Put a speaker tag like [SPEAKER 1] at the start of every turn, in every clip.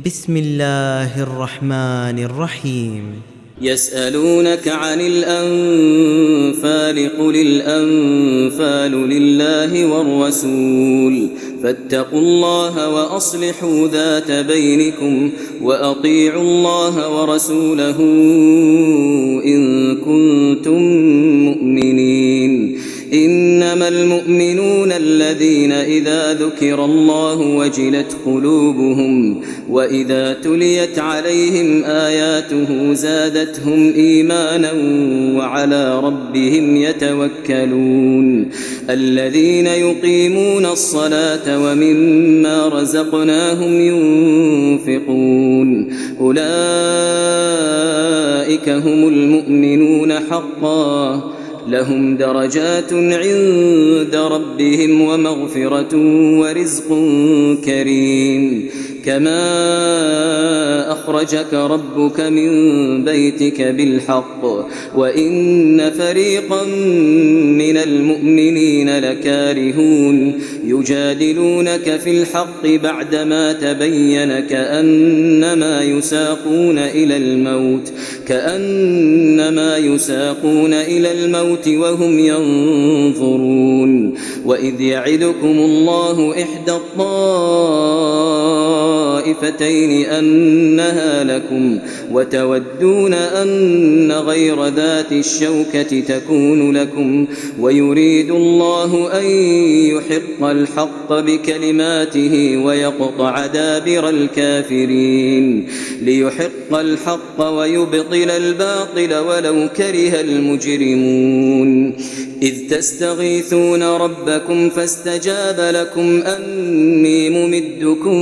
[SPEAKER 1] بسم الله الرحمن الرحيم.
[SPEAKER 2] يسألونك عن الأنفال قل الأنفال لله والرسول فاتقوا الله وأصلحوا ذات بينكم وأطيعوا الله ورسوله إن كنتم مؤمنين. إنما المؤمنون الذين إذا ذكر الله وجلت قلوبهم وإذا تليت عليهم آياته زادتهم إيمانا وعلى ربهم يتوكلون. الذين يقيمون الصلاة ومما رزقناهم ينفقون أولئك هم المؤمنون حقا لهم درجات عند ربهم ومغفرة ورزق كريم. كما أخرجك ربك من بيتك بالحق وإن فريقا من المؤمنين لكارهون يجادلونك في الحق بعدما تبين كأنما يساقون إلى الموت وهم ينظرون. وإذ يعدكم الله إحدى الطائفتين أنها لكم وتودون أن غير ذات الشوكة تكون لكم ويريد الله أن يحق الحق بكلماته ويقطع دابر الكافرين ليحق الحق ويبطل الباطل ولو كره المجرمون. إذ تستغيثون ربكم فاستجاب لكم أني ممدكم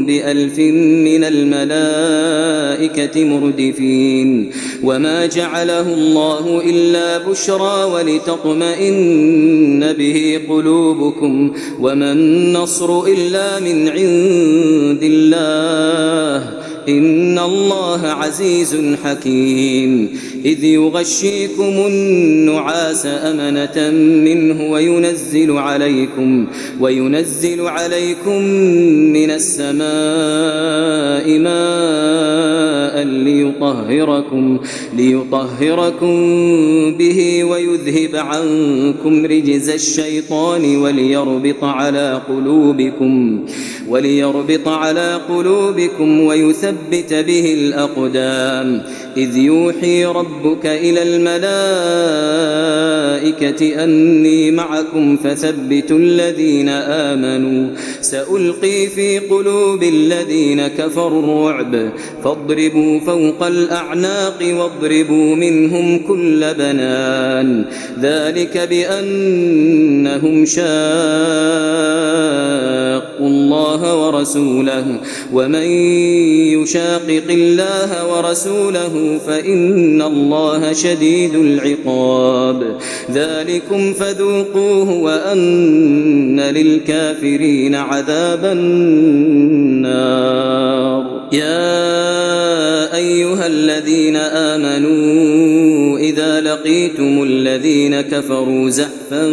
[SPEAKER 2] ب1000 من الملائكة مردفين. وما جعله الله إلا بشرى ولتطمئن به قلوبكم وما النصر إلا من عند الله إن الله عزيز حكيم. إذ يغشيكم النعاس أمنة منه وينزل عليكم من السماء ماء ليطهركم به ويذهب عنكم رجز الشيطان وليربط على قلوبكم ويثبت به الأقدام. إذ يوحي ربك إلى الملائكة أني معكم فثبتوا الذين آمنوا سألقي في قلوب الذين كفروا الرعب فاضربوا فوق الأعناق واضربوا منهم كل بنان. ذلك بأنهم شاقوا الله ورسوله ومن يشاقق الله ورسوله فإن الله شديد العقاب. ذلكم فذوقوه وأن للكافرين عذاب النار. يا أيها الذين آمنوا إذا لقيتم الذين كفروا زحفا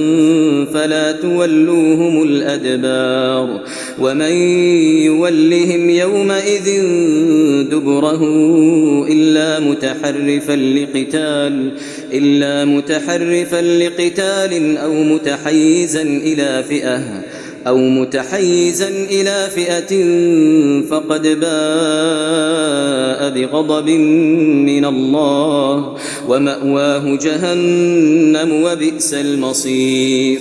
[SPEAKER 2] فلا تولوهم الأدبار ومن يولهم يومئذ دبره إلا متحرفا لقتال أو متحيزا إلى فئة فقد باء بغضب من الله ومأواه جهنم وبئس المصير.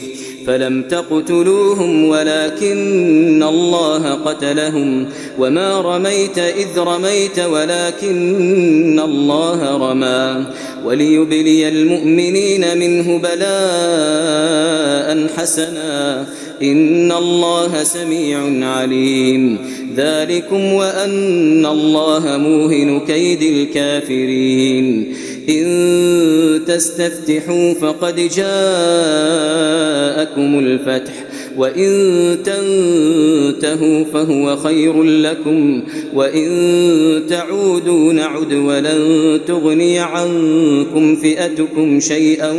[SPEAKER 2] فلم تقتلوهم ولكن الله قتلهم وما رميت إذ رميت ولكن الله رمى وليبلي المؤمنين منه بلاء حسنا إن الله سميع عليم. ذلكم وأن الله موهن كيد الكافرين. إن تستفتحوا فقد جاءكم الفتح وإن تنتهوا فهو خير لكم وإن تعودوا نعد ولن تغني عنكم فئتكم شيئا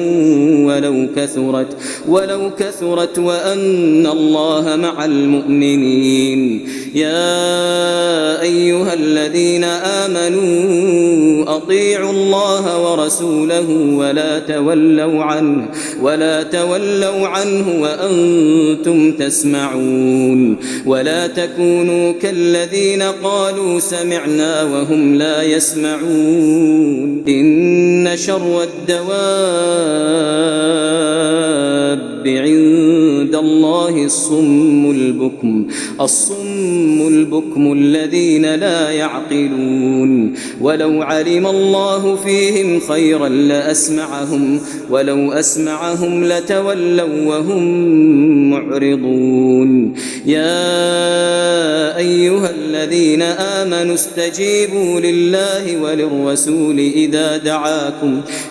[SPEAKER 2] ولو كثرت وأن الله مع المؤمنين. يا أيها الذين آمنوا أطيعوا الله ورسوله ولا تولوا عنه وأنتم تسمعون ولا تكونوا كالذين قالوا سمعنا وهم لا يسمعون. إن شر الدواب عند الله الصم البكم الذين لا يعقلون. ولو علم الله فيهم خيرا لأسمعهم ولو أسمعهم لتولوا وهم معرضون. يا أيها الذين آمنوا استجيبوا لله وللرسول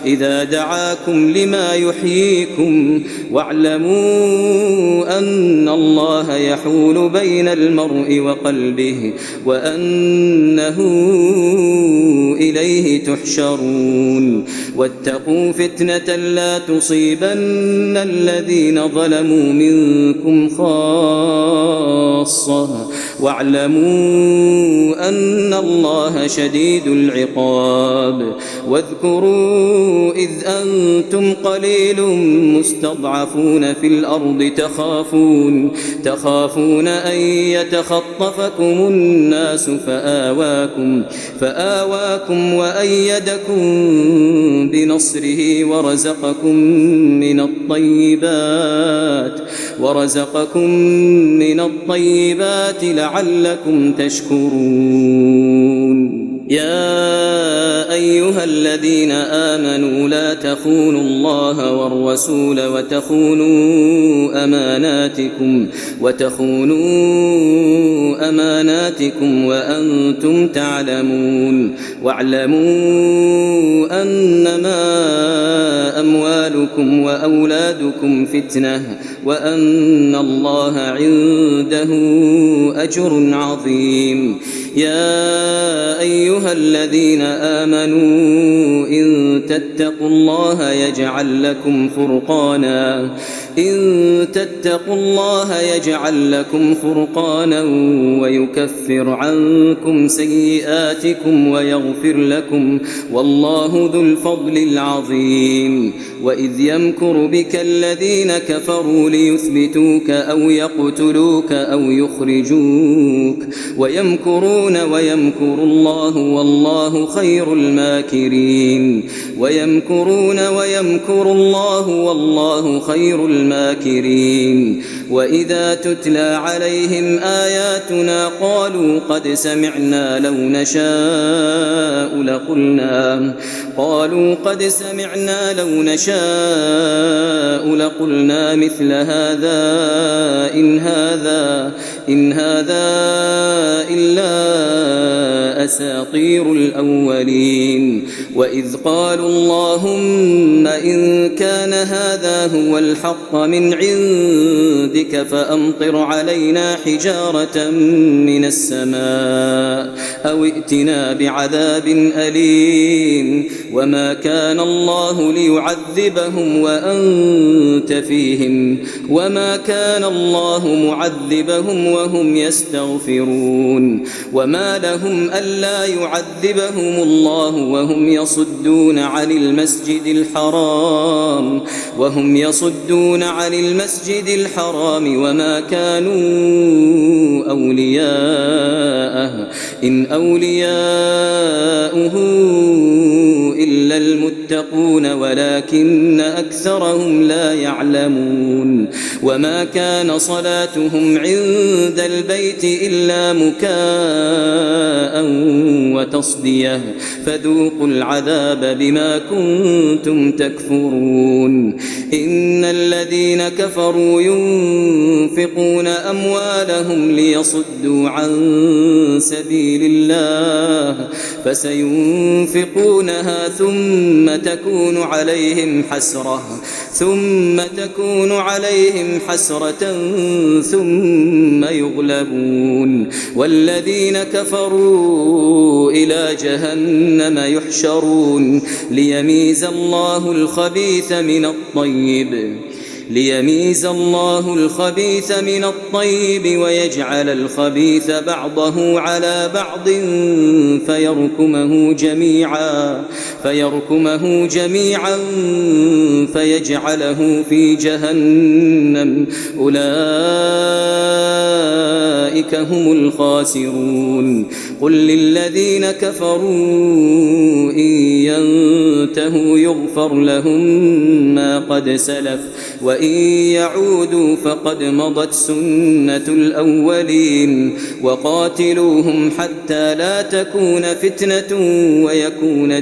[SPEAKER 2] إذا دعاكم لما يحييكم واعلموا أن الله يحول بين المرء وقلبه وأنه إليه تحشرون. واتقوا فتنة لا تصيبن الذين ظلموا منكم خاصة واعلموا أن الله شديد العقاب. واذكروا إذ أنتم قليل مستضعفون في الأرض تخافون أن يتخطفكم الناس فآواكم وأيدكم بنصره ورزقكم من الطيبات لعلكم تشكرون. يا أيها الذين آمنوا لا تخونوا الله والرسول وتخونوا أماناتكم وأنتم تعلمون. واعلموا أنما أموالكم وأولادكم فتنة وأن الله عنده أجر عظيم. يا أيها الذين آمنوا إن تتقوا الله يجعل لكم فرقانا ويكفر عنكم سيئاتكم ويغفر لكم والله ذو الفضل العظيم. وإذ يمكر بك الذين كفروا ليثبتوك أو يقتلوك أو يخرجوك ويمكرون ويمكر الله والله خير الماكرين. وإذا تتلى عليهم آياتنا قالوا قد سمعنا لو نشاء لقلنا مثل هذا إن هذا إلا أساطير الأولين. وإذ قالوا اللهم إن كان هذا هو الحق من عندك فأمطر علينا حجارة من السماء أو ائتنا بعذاب أليم. وما كان الله ليعذبهم وأنت فيهم وما كان الله معذبهم وهم يستغفرون. وما لهم ألا يعذبهم الله وهم يصدون عن المسجد الحرام وما كانوا أولياءه إن أولياؤه إلا المتقون ولكن أكثرهم لا يعلمون. وما كان صلاتهم عند البيت إلا مكاء وتصدية فذوقوا العذاب بما كنتم تكفرون. إن الذين كفروا ينفقون أموالهم ليصدوا عن سبيل الله فسينفقونها ثم تكون عليهم حسرة ثم تكون عليهم حسرة ثم يغلبون والذين كفروا إلى جهنم يحشرون ليميز الله الخبيث من الطيب ويجعل الخبيث بعضه على بعض فيركمه جميعا فيجعله في جهنم أولئك هم الخاسرون قل للذين كفروا إن ينتهوا يغفر لهم ما قد سلف وإن يعودوا فقد مضت سنة الأولين وقاتلوهم حتى لا تكون فتنة ويكون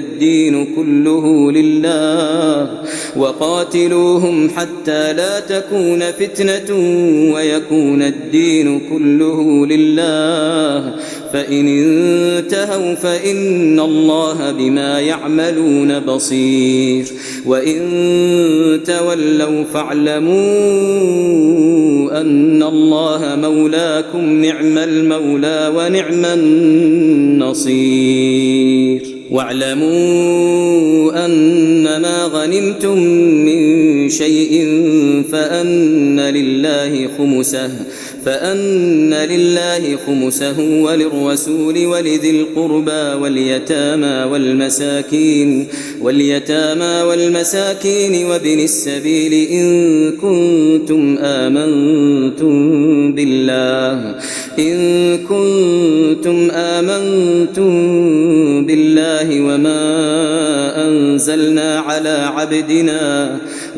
[SPEAKER 2] الدين كله لله فإن انتهوا فإن الله بما يعملون بصير وإن تولوا فاعلموا أن الله مولاكم نعم المولى ونعم النصير واعلموا أنما غنمتم من شيء فأن لله خمسه وللرسول ولذي القربى واليتامى والمساكين وابن السبيل إن كنتم آمنتم بالله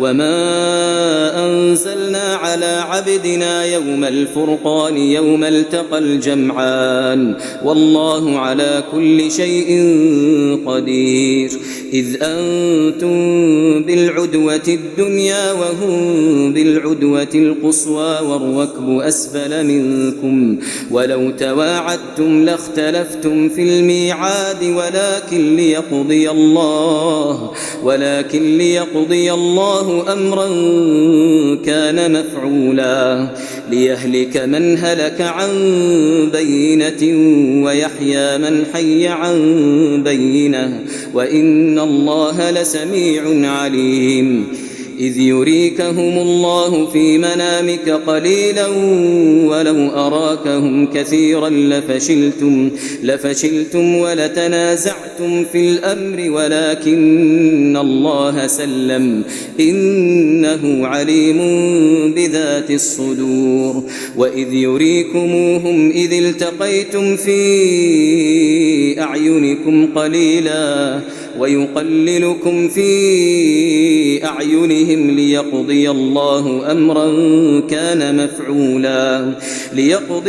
[SPEAKER 2] وما أنزلنا على عبدنا يوم الفرقان يوم التقى الجمعان والله على كل شيء قدير إذ أنتم بالعدوة الدنيا وهم بالعدوة القصوى والركب أسفل منكم ولو تواعدتم لاختلفتم في الميعاد ولكن ليقضي الله أمرا كان مفعولا ليهلك من هلك عن بينة ويحيى من حي عن بينة وإن الله لسميع عليم إذ يريكهم الله في منامك قليلا ولو أراكهم كثيرا لفشلتم ولتنازعتم في الأمر ولكن الله سلم إنه عليم بذات الصدور وإذ يريكموهم إذ التقيتم في أعينكم قليلا ويقللكم في أعينهم ليقضي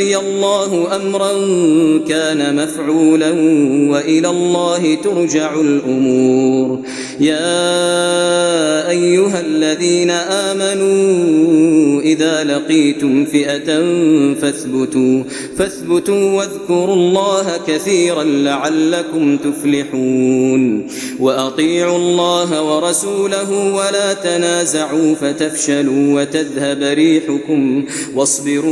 [SPEAKER 2] الله أمرا كان مفعولا وإلى الله ترجع الأمور يا أيها الذين آمنوا إذا لقيتم فئة فاثبتوا واذكروا الله كثيرا لعلكم تفلحون وأطيعوا الله ورسوله ولا تنازعوا فتفشلوا وتذهب ريحكم واصبروا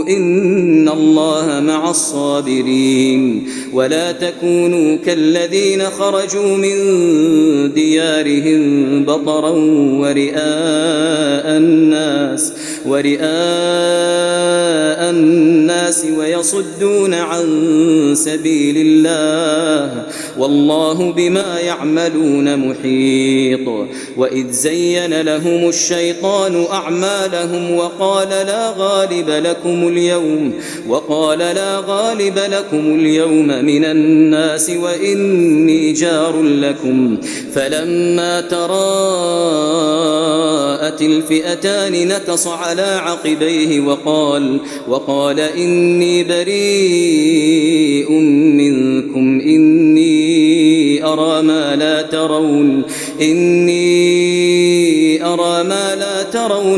[SPEAKER 2] إن الله مع الصابرين ولا تكونوا كالذين خرجوا من ديارهم بطرا ورئاء الناس ويصدون عن سبيل الله والله بما يعملون محيط وإذ زين لهم الشيطان أعمالهم وقال لا غالب لكم اليوم من الناس وإني جار لكم فلما تراءت الفئتان نكص على عقبيه وقال إني بريء منكم إني أرى ما لا ترون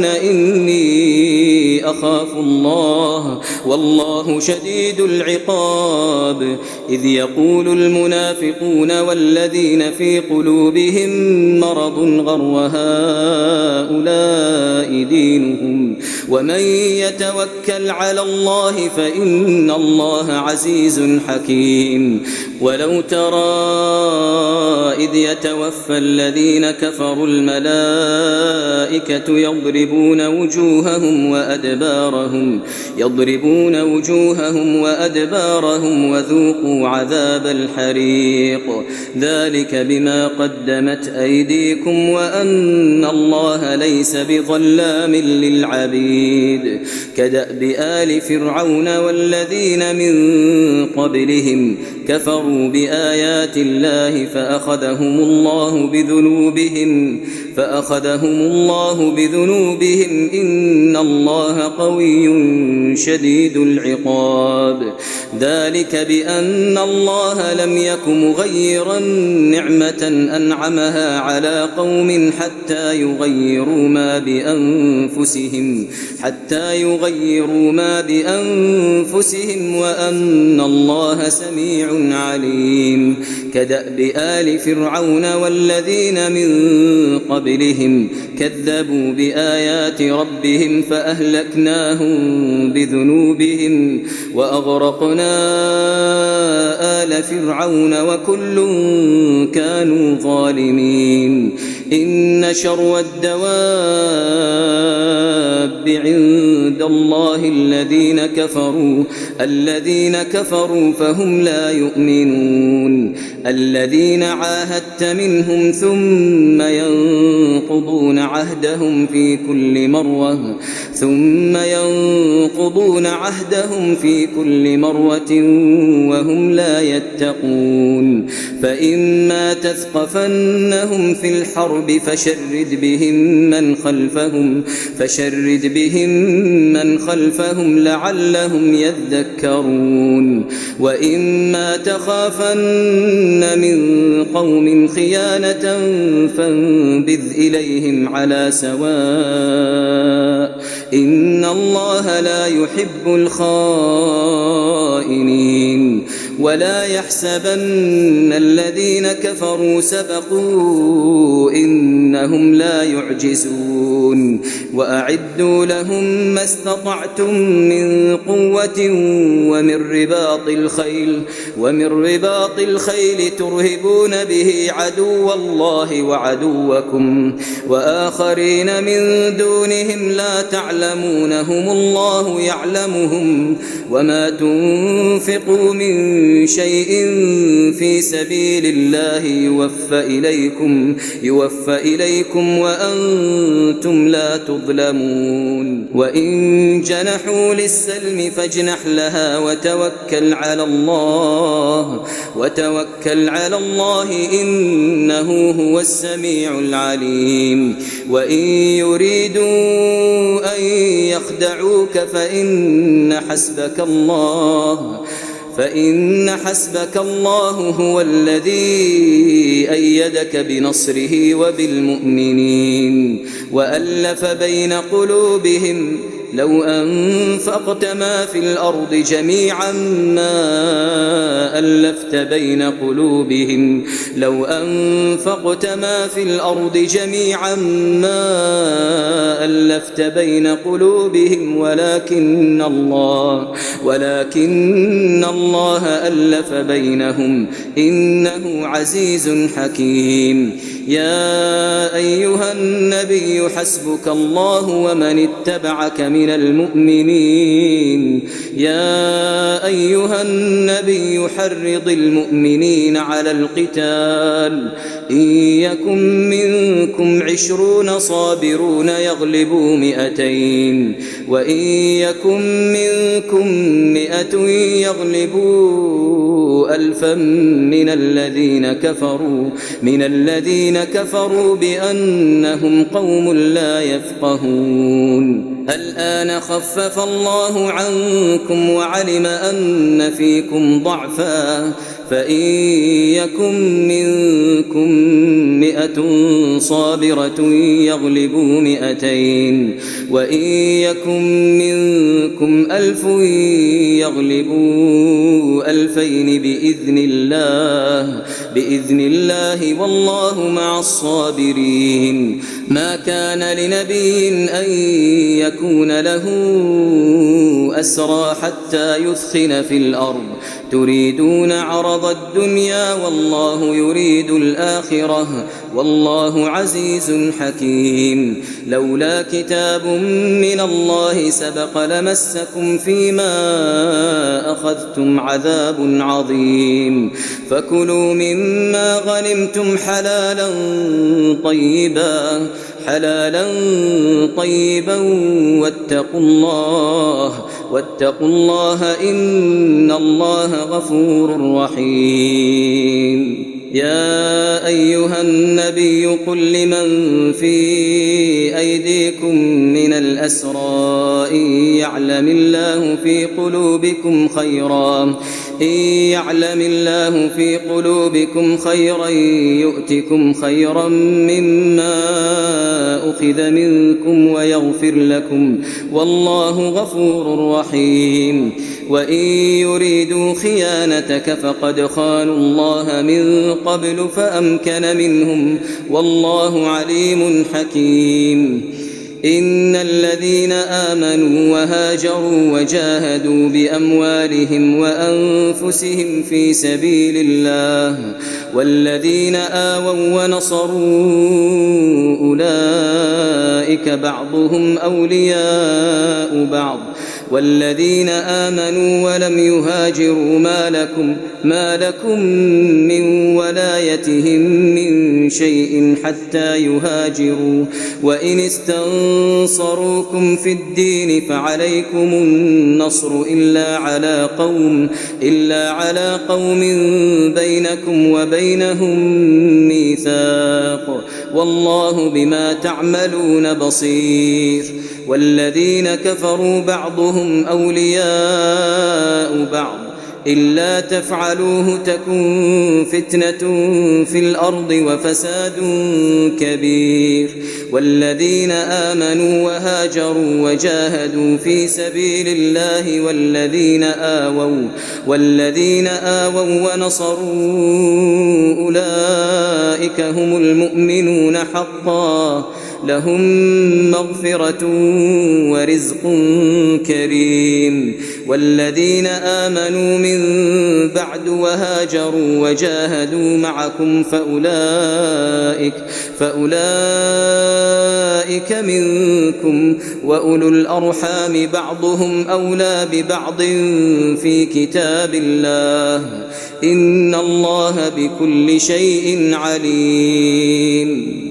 [SPEAKER 2] إني أخاف الله والله شديد العقاب إذ يقول المنافقون والذين في قلوبهم مرض غر هؤلاء دينهم ومن يتوكل على الله فإن الله عزيز حكيم ولو ترى إذ يتوفى الذين كفروا الملائكة يضربون وجوههم وأدبارهم وذوقوا عذاب الحريق ذلك بما قدمت أيديكم وأن الله ليس بظلام للعبيد كدأب آل فرعون والذين من قبلهم كفروا بآيات الله فأخذهم الله بذنوبهم إن الله قوي شديد العقاب ذلك بأن الله لم يك مغيرا نعمة أنعمها على قوم حتى يغيروا ما بأنفسهم وأن الله سميع عليم كدأب آل فرعون والذين من قبلهم كذبوا بآيات ربهم فأهلكناهم بذنوبهم وأغرقنا آل فرعون وكل كانوا ظالمين إن شر الدواب عند الله الذين كفروا فهم لا يؤمنون الذين عاهدت منهم ثم ينقضون عهدهم في كل مرة وهم لا يتقون فإما تثقفنهم في الحرب فشرد بهم من خلفهم لعلهم يذكرون وإما تخافن من قوم خيانة فانبذ إليهم على سواء إن الله لا يحب الخائنين ولا يحسبن الذين كفروا سبقوا إنهم لا يعجزون وأعدوا لهم ما استطعتم من قوة ومن رباط الخيل ترهبون به عدو الله وعدوكم وآخرين من دونهم لا تعلمونهم الله يعلمهم وما تنفقوا من شيء في سبيل الله يوفى إليكم وأنتم لا تظلمون وإن جنحوا للسلم فاجنح لها وتوكل على الله إنه هو السميع العليم وإن يريدوا أن يخدعوك فإن حسبك الله هو الذي أيدك بنصره وبالمؤمنين وألف بين قلوبهم لو أنفقت ما في الأرض جميعا ما ألفت بين قلوبهم ولكن الله ألف بينهم إنه عزيز حكيم يا أيها النبي حسبك الله ومن اتبعك من المؤمنين يا أيها النبي حرض المؤمنين على القتال إن يكن منكم 20 صابرون يغلبوا 200 وإن يكن منكم 100 يغلبوا 1000 من الذين كفروا بأنهم قوم لا يفقهون الآن خفف الله عنكم وعلم أن فيكم ضعفا فإن يكن منكم 100 صابرة يغلبوا 200 وإن يكن منكم 1000 يغلبوا 2000 بإذن الله والله مع الصابرين. ما كان لنبي أن يكون له أسرى حتى يثخن في الأرض تريدون عرض الدنيا والله يريد الآخرة والله عزيز حكيم. لولا كتاب من الله سبق لمسكم فيما أخذتم عذاب عظيم. فكلوا مما غنمتم حلالا طيبا واتقوا الله إن الله غفور رحيم. يا أيها النبي قل لمن في أيديكم من الأسرى إن يعلم الله في قلوبكم خيرا يؤتكم خيرا مما أخذ منكم ويغفر لكم والله غفور رحيم. وإن يريدوا خيانتك فقد خانوا الله من قبل فأمكن منهم والله عليم حكيم. إن الذين آمنوا وهاجروا وجاهدوا بأموالهم وأنفسهم في سبيل الله والذين آووا ونصروا أولئك بعضهم أولياء بعض والذين آمنوا ولم يهاجروا ما لكم من ولايتهم من شيء حتى يهاجروا وإن استنصروكم في الدين فعليكم النصر إلا على قوم بينكم وبينهم ميثاق والله بما تعملون بصير. والذين كفروا بعضهم أولياء بعض إلا تفعلوه تكن فتنة في الأرض وفساد كبير. والذين آمنوا وهاجروا وجاهدوا في سبيل الله والذين آووا ونصروا أولئك هم المؤمنون حقا لهم مغفرة ورزق كريم. والذين آمنوا من بعد وهاجروا وجاهدوا معكم فأولئك منكم وأولو الأرحام بعضهم أولى ببعض في كتاب الله إن الله بكل شيء عليم.